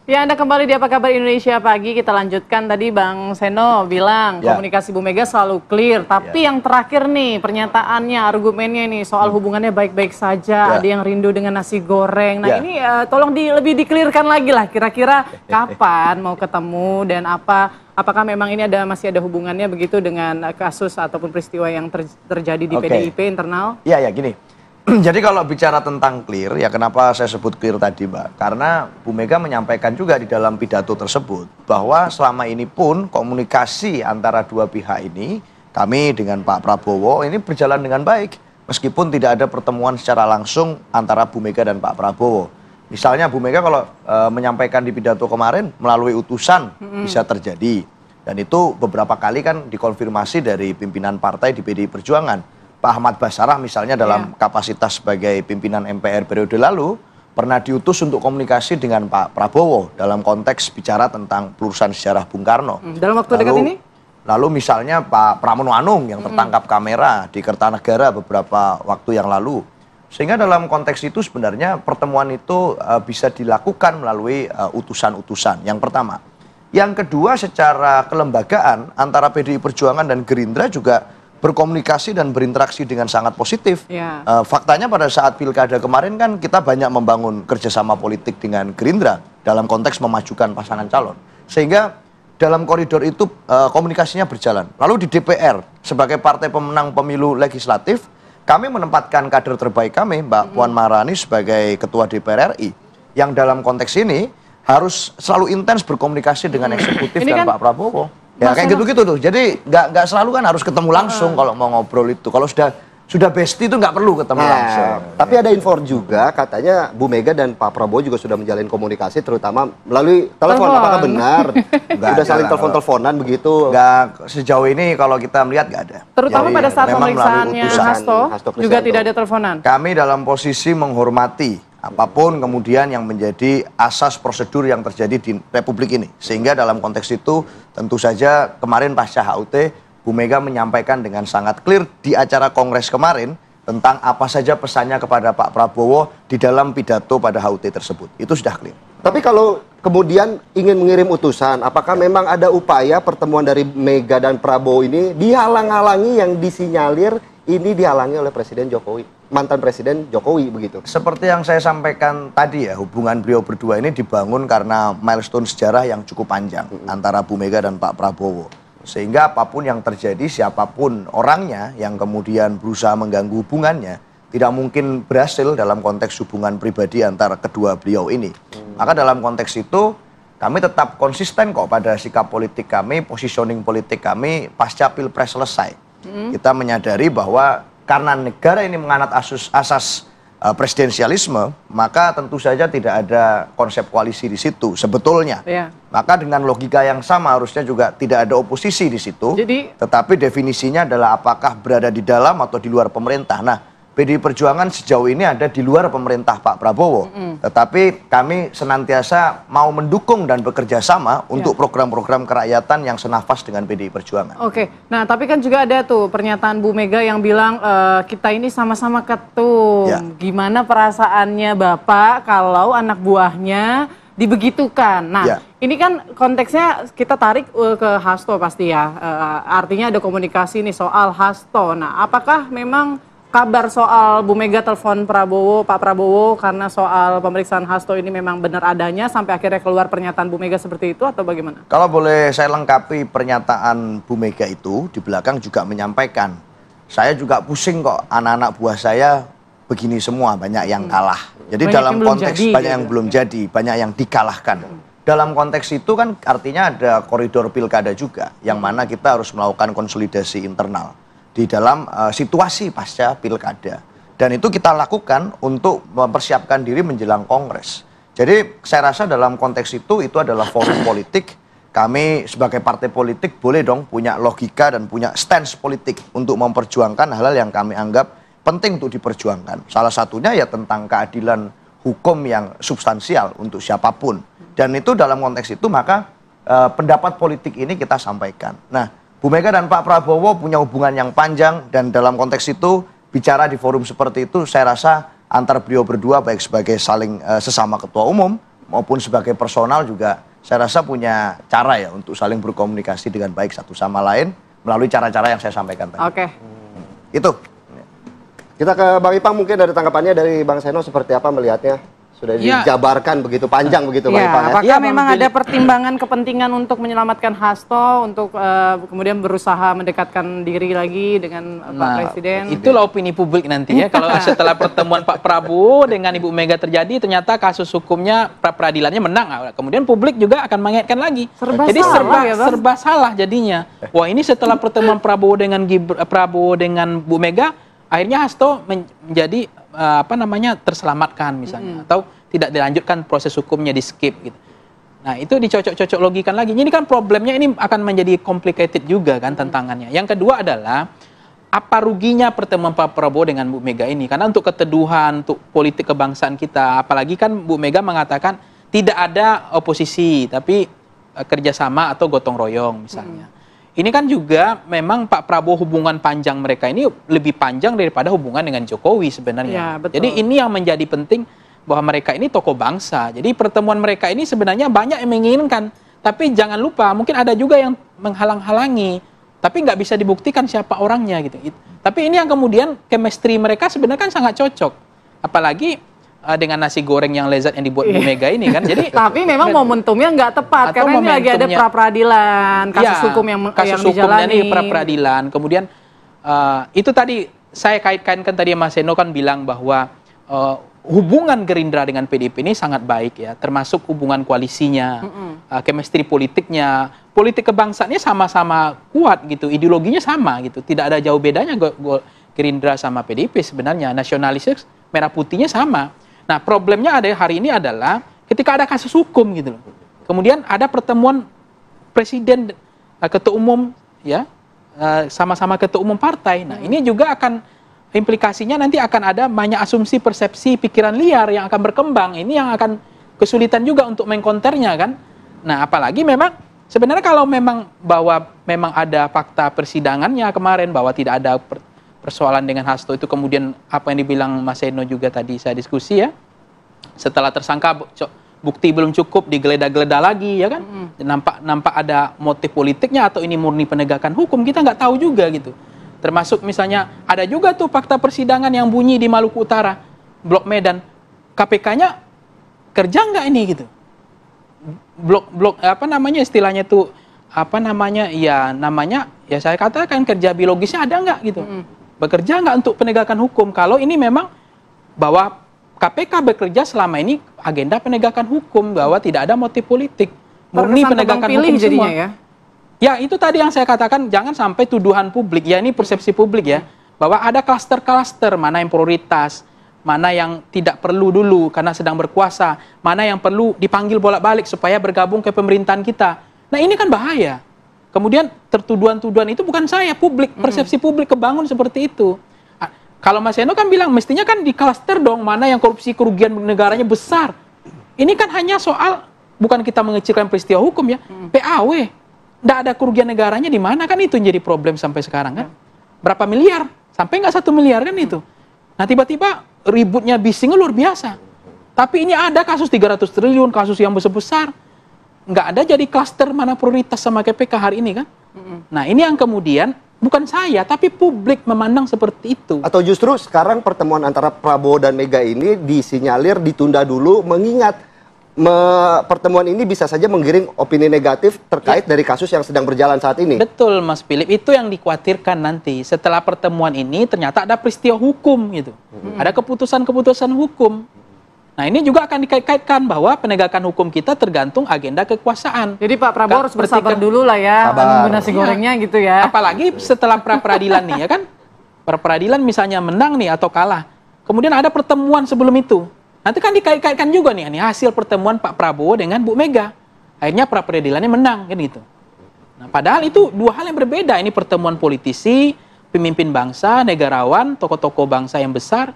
Ya, Anda kembali di Apa Kabar Indonesia Pagi. Kita lanjutkan tadi Bang Seno bilang komunikasi Bu Mega selalu clear. Tapi yang terakhir nih pernyataannya, argumennya nih soal hubungannya baik-baik saja. Ada yang rindu dengan nasi goreng. Nah ini tolong lebih di-clearkan lagi lah. Kira-kira kapan mau ketemu dan apakah memang ini masih ada hubungannya begitu dengan kasus ataupun peristiwa yang terjadi di PDIP internal? Iya, gini. Jadi kalau bicara tentang clear, ya kenapa saya sebut clear tadi, Mbak? Karena Bu Mega menyampaikan juga di dalam pidato tersebut bahwa selama ini pun komunikasi antara dua pihak ini, kami dengan Pak Prabowo ini berjalan dengan baik. Meskipun tidak ada pertemuan secara langsung antara Bu Mega dan Pak Prabowo. Misalnya Bu Mega kalau menyampaikan di pidato kemarin melalui utusan bisa terjadi. Dan itu beberapa kali kan dikonfirmasi dari pimpinan partai di PDI Perjuangan. Pak Ahmad Basarah misalnya dalam kapasitas sebagai pimpinan MPR periode lalu pernah diutus untuk komunikasi dengan Pak Prabowo dalam konteks bicara tentang pelurusan sejarah Bung Karno. Dalam waktu dekat ini? Lalu misalnya Pak Pramono Anung yang tertangkap kamera di Kertanegara beberapa waktu yang lalu. Sehingga dalam konteks itu sebenarnya pertemuan itu bisa dilakukan melalui utusan-utusan. Yang pertama. Yang kedua secara kelembagaan antara PDI Perjuangan dan Gerindra juga berkomunikasi dan berinteraksi dengan sangat positif. Faktanya pada saat pilkada kemarin kan kita banyak membangun kerjasama politik dengan Gerindra dalam konteks memajukan pasangan calon. Sehingga dalam koridor itu komunikasinya berjalan. Lalu di DPR sebagai partai pemenang pemilu legislatif, kami menempatkan kader terbaik kami, Mbak Puan Maharani sebagai Ketua DPR RI. Yang dalam konteks ini harus selalu intens berkomunikasi dengan eksekutif dan Pak Prabowo. Ya kayak gitu-gitu tuh. Jadi nggak selalu kan harus ketemu langsung kalau mau ngobrol itu. Kalau sudah bestie itu nggak perlu ketemu langsung. Tapi ada info juga katanya Bu Mega dan Pak Prabowo juga sudah menjalin komunikasi terutama melalui telepon. Apakah benar? Sudah saling telepon-teleponan begitu? Nggak, sejauh ini kalau kita melihat nggak ada. Terutama pada saat pemeriksaannya Hasto juga tidak ada teleponan. Kami dalam posisi menghormati apapun kemudian yang menjadi asas prosedur yang terjadi di Republik ini. Sehingga dalam konteks itu tentu saja kemarin pasca HUT Bu Mega menyampaikan dengan sangat clear di acara Kongres kemarin tentang apa saja pesannya kepada Pak Prabowo di dalam pidato pada HUT tersebut. Itu sudah clear. Tapi kalau kemudian ingin mengirim utusan, apakah memang ada upaya pertemuan dari Mega dan Prabowo ini dihalang-halangi yang disinyalir ini dihalangi oleh Presiden Jokowi? Mantan Presiden Jokowi begitu. Seperti yang saya sampaikan tadi ya, hubungan beliau berdua ini dibangun karena milestone sejarah yang cukup panjang antara Bu Mega dan Pak Prabowo. Sehingga apapun yang terjadi, siapapun orangnya yang kemudian berusaha mengganggu hubungannya, tidak mungkin berhasil dalam konteks hubungan pribadi antara kedua beliau ini. Maka dalam konteks itu, kami tetap konsisten kok pada sikap politik kami, positioning politik kami pasca Pilpres selesai. Kita menyadari bahwa karena negara ini menganut asas presidensialisme, maka tentu saja tidak ada konsep koalisi di situ sebetulnya. Maka dengan logika yang sama harusnya juga tidak ada oposisi di situ. Tetapi definisinya adalah apakah berada di dalam atau di luar pemerintah. Nah, PDI Perjuangan sejauh ini ada di luar pemerintah Pak Prabowo. Tetapi kami senantiasa mau mendukung dan bekerja sama untuk program-program kerakyatan yang senafas dengan PDI Perjuangan. Nah tapi kan juga ada tuh pernyataan Bu Mega yang bilang kita ini sama-sama ketum. Gimana perasaannya Bapak kalau anak buahnya dibegitukan? Nah ini kan konteksnya kita tarik ke Hasto pasti ya. Artinya ada komunikasi nih soal Hasto. Nah apakah memang kabar soal Bu Mega telepon Pak Prabowo karena soal pemeriksaan Hasto ini memang benar adanya sampai akhirnya keluar pernyataan Bu Mega seperti itu atau bagaimana? Kalau boleh saya lengkapi pernyataan Bu Mega itu, di belakang juga menyampaikan, saya juga pusing kok anak-anak buah saya begini semua, banyak yang kalah. Jadi banyak dalam konteks banyak yang belum jadi, banyak yang dikalahkan. Dalam konteks itu kan artinya ada koridor pilkada juga, yang mana kita harus melakukan konsolidasi internal di dalam situasi pasca pilkada. Dan itu kita lakukan untuk mempersiapkan diri menjelang Kongres. Jadi saya rasa dalam konteks itu adalah forum politik. Kami sebagai partai politik boleh dong punya logika dan punya stance politik untuk memperjuangkan hal-hal yang kami anggap penting untuk diperjuangkan. Salah satunya ya tentang keadilan hukum yang substansial untuk siapapun. Dan itu dalam konteks itu maka pendapat politik ini kita sampaikan. Nah, Bu Mega dan Pak Prabowo punya hubungan yang panjang dan dalam konteks itu bicara di forum seperti itu saya rasa antar beliau berdua baik sebagai saling sesama ketua umum maupun sebagai personal juga saya rasa punya cara ya untuk saling berkomunikasi dengan baik satu sama lain melalui cara-cara yang saya sampaikan tadi. Oke. Itu. Kita ke Bang Ipang, mungkin dari tanggapannya dari Bang Seno seperti apa melihatnya? Sudah dijabarkan begitu panjang begitu Bang Ipang ya. Apakah memang ada pertimbangan kepentingan untuk menyelamatkan Hasto, untuk kemudian berusaha mendekatkan diri lagi dengan Pak Presiden? Itulah opini publik nanti ya. Kalau setelah pertemuan Pak Prabowo dengan Ibu Mega terjadi, ternyata kasus hukumnya pra-peradilannya menang. Kemudian publik juga akan mengaitkan lagi. Jadi serba salah jadinya. Wah, ini setelah pertemuan Prabowo dengan Bu Mega, akhirnya Hasto menjadi terselamatkan misalnya, atau tidak dilanjutkan proses hukumnya, di skip gitu. Nah, itu dicocok-cocok logikan lagi. Ini kan problemnya ini akan menjadi complicated juga kan tantangannya. Yang kedua adalah apa ruginya pertemuan Pak Prabowo dengan Bu Mega ini? Karena untuk keteduhan, untuk politik kebangsaan kita, apalagi kan Bu Mega mengatakan tidak ada oposisi, tapi kerjasama atau gotong royong misalnya. Ini kan juga memang Pak Prabowo hubungan panjang mereka ini lebih panjang daripada hubungan dengan Jokowi sebenarnya. Ya, jadi ini yang menjadi penting, bahwa mereka ini tokoh bangsa. Jadi pertemuan mereka ini sebenarnya banyak yang menginginkan. Tapi jangan lupa mungkin ada juga yang menghalang-halangi. Tapi nggak bisa dibuktikan siapa orangnya gitu. Tapi ini yang kemudian chemistry mereka sebenarnya kan sangat cocok. Apalagi dengan nasi goreng yang lezat yang dibuat Bu Mega ini kan. Jadi tapi memang momentumnya nggak tepat karena ini lagi ada pra-peradilan, kasus hukum yang dijalani. Nih pra-peradilan. Kemudian itu tadi saya kaitkan tadi Mas Seno kan bilang bahwa hubungan Gerindra dengan PDIP ini sangat baik ya, termasuk hubungan koalisinya, chemistry politiknya, politik kebangsaannya sama-sama kuat gitu, ideologinya sama gitu, tidak ada jauh bedanya Gerindra sama PDIP sebenarnya, nasionalisnya merah putihnya sama. Nah, problemnya ada hari ini adalah ketika ada kasus hukum gitu loh. Kemudian ada pertemuan presiden, ketua umum ya, sama-sama ketua umum partai. Nah, ini juga akan implikasinya nanti akan ada banyak asumsi, persepsi, pikiran liar yang akan berkembang. Ini yang akan kesulitan juga untuk mengkonternya kan. Nah, apalagi memang sebenarnya kalau memang bahwa memang ada fakta persidangannya kemarin bahwa tidak ada persoalan dengan Hasto itu, kemudian apa yang dibilang Mas Seno juga tadi saya diskusi ya, setelah tersangka bukti belum cukup digeledah-geledah lagi ya kan, nampak ada motif politiknya atau ini murni penegakan hukum, kita nggak tahu juga gitu. Termasuk misalnya ada juga tuh fakta persidangan yang bunyi di Maluku Utara, Blok Medan, KPK-nya kerja nggak ini gitu, blok apa namanya istilahnya tuh apa namanya ya saya katakan kerja biologisnya ada nggak gitu. Bekerja nggak untuk penegakan hukum, kalau ini memang bahwa KPK bekerja selama ini agenda penegakan hukum, bahwa tidak ada motif politik, murni penegakan hukum semua. Ya itu tadi yang saya katakan, jangan sampai tuduhan publik, ya ini persepsi publik ya, bahwa ada klaster-klaster, mana yang prioritas, mana yang tidak perlu dulu karena sedang berkuasa, mana yang perlu dipanggil bolak-balik supaya bergabung ke pemerintahan kita. Nah ini kan bahaya. Kemudian tertuduhan-tuduhan itu bukan saya, publik, persepsi publik kebangun seperti itu. Kalau Mas Seno kan bilang mestinya kan di klaster dong, mana yang korupsi kerugian negaranya besar. Ini kan hanya soal, bukan kita mengecilkan peristiwa hukum ya, PAW. Nggak ada kerugian negaranya di mana kan, itu yang jadi problem sampai sekarang kan. Berapa miliar? Sampai nggak 1 miliar kan itu. Nah tiba-tiba ributnya bisingnya luar biasa. Tapi ini ada kasus 300 triliun, kasus yang besar-besar. Nggak ada jadi klaster mana prioritas sama KPK hari ini kan. Nah ini yang kemudian bukan saya tapi publik memandang seperti itu. Atau justru sekarang pertemuan antara Prabowo dan Mega ini disinyalir ditunda dulu, mengingat pertemuan ini bisa saja menggiring opini negatif terkait dari kasus yang sedang berjalan saat ini. Betul Mas Philip, itu yang dikhawatirkan nanti setelah pertemuan ini ternyata ada peristiwa hukum gitu, ada keputusan-keputusan hukum. Nah ini juga akan dikait-kaitkan bahwa penegakan hukum kita tergantung agenda kekuasaan. Jadi Pak Prabowo harus bersabar dulu lah ya, nunggu nasi gorengnya gitu ya. Apalagi setelah pra-peradilan nih ya kan, pra-peradilan misalnya menang nih atau kalah, kemudian ada pertemuan sebelum itu. Nanti kan dikait-kaitkan juga nih hasil pertemuan Pak Prabowo dengan Bu Mega. Akhirnya pra-peradilannya menang kan gitu. Nah padahal itu dua hal yang berbeda. Ini pertemuan politisi, pemimpin bangsa, negarawan, tokoh-tokoh bangsa yang besar.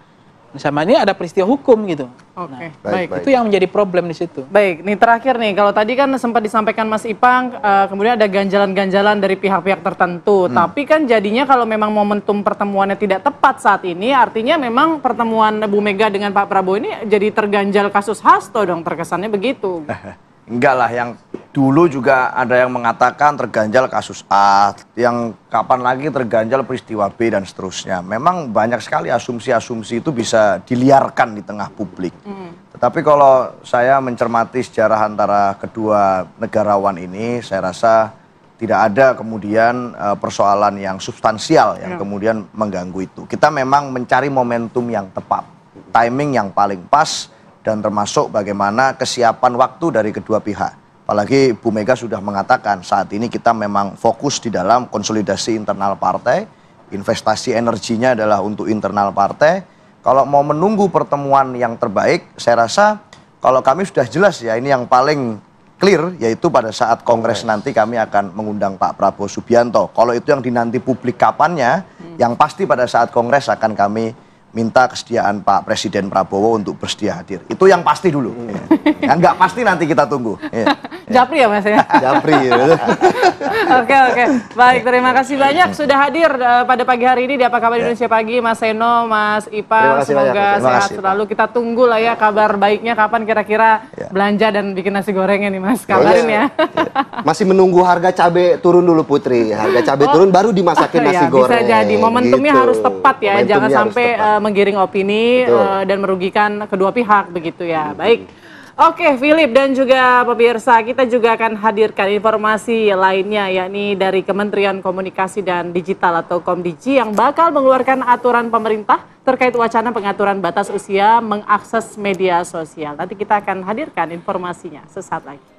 Sama ini ada peristiwa hukum gitu. Oke, baik. baik. Itu yang menjadi problem di situ. Baik, nih terakhir nih, kalau tadi kan sempat disampaikan Mas Ipang, kemudian ada ganjalan-ganjalan dari pihak-pihak tertentu. Tapi kan jadinya kalau memang momentum pertemuannya tidak tepat saat ini, artinya memang pertemuan Bu Mega dengan Pak Prabowo ini jadi terganjal kasus Hasto dong, terkesannya begitu. Enggak lah, yang dulu juga ada yang mengatakan terganjal kasus A, yang kapan lagi terganjal peristiwa B dan seterusnya. Memang banyak sekali asumsi-asumsi itu bisa diliarkan di tengah publik. Tetapi kalau saya mencermati sejarah antara kedua negarawan ini, saya rasa tidak ada kemudian persoalan yang substansial yang kemudian mengganggu itu. Kita memang mencari momentum yang tepat, timing yang paling pas, dan termasuk bagaimana kesiapan waktu dari kedua pihak. Apalagi Bu Mega sudah mengatakan saat ini kita memang fokus di dalam konsolidasi internal partai, investasi energinya adalah untuk internal partai. Kalau mau menunggu pertemuan yang terbaik, saya rasa kalau kami sudah jelas ya, ini yang paling clear, yaitu pada saat Kongres nanti kami akan mengundang Pak Prabowo Subianto. Kalau itu yang dinanti publik kapannya, yang pasti pada saat Kongres akan kami minta kesediaan Pak Presiden Prabowo untuk bersedia hadir. Itu yang pasti dulu. Yang nggak pasti nanti kita tunggu. Japri ya Mas ya? Japri. Oke. Baik, terima kasih banyak sudah hadir pada pagi hari ini di Apa Kabar Indonesia Pagi, Mas Seno, Mas Ipang. Semoga sehat selalu. Kita tunggu lah ya kabar baiknya kapan kira-kira belanja dan bikin nasi gorengnya nih Mas. Kabarin ya. Masih menunggu harga cabai turun dulu Putri. Harga cabai turun baru dimasakin nasi goreng. Bisa jadi. Momentumnya gitu. harus tepat ya. Momentumnya Jangan sampai menggiring opini dan merugikan kedua pihak begitu ya. Baik. Oke, Philip dan juga pemirsa, kita juga akan hadirkan informasi lainnya, yakni dari Kementerian Komunikasi dan Digital atau Komdigi yang bakal mengeluarkan aturan pemerintah terkait wacana pengaturan batas usia mengakses media sosial. Nanti kita akan hadirkan informasinya sesaat lagi.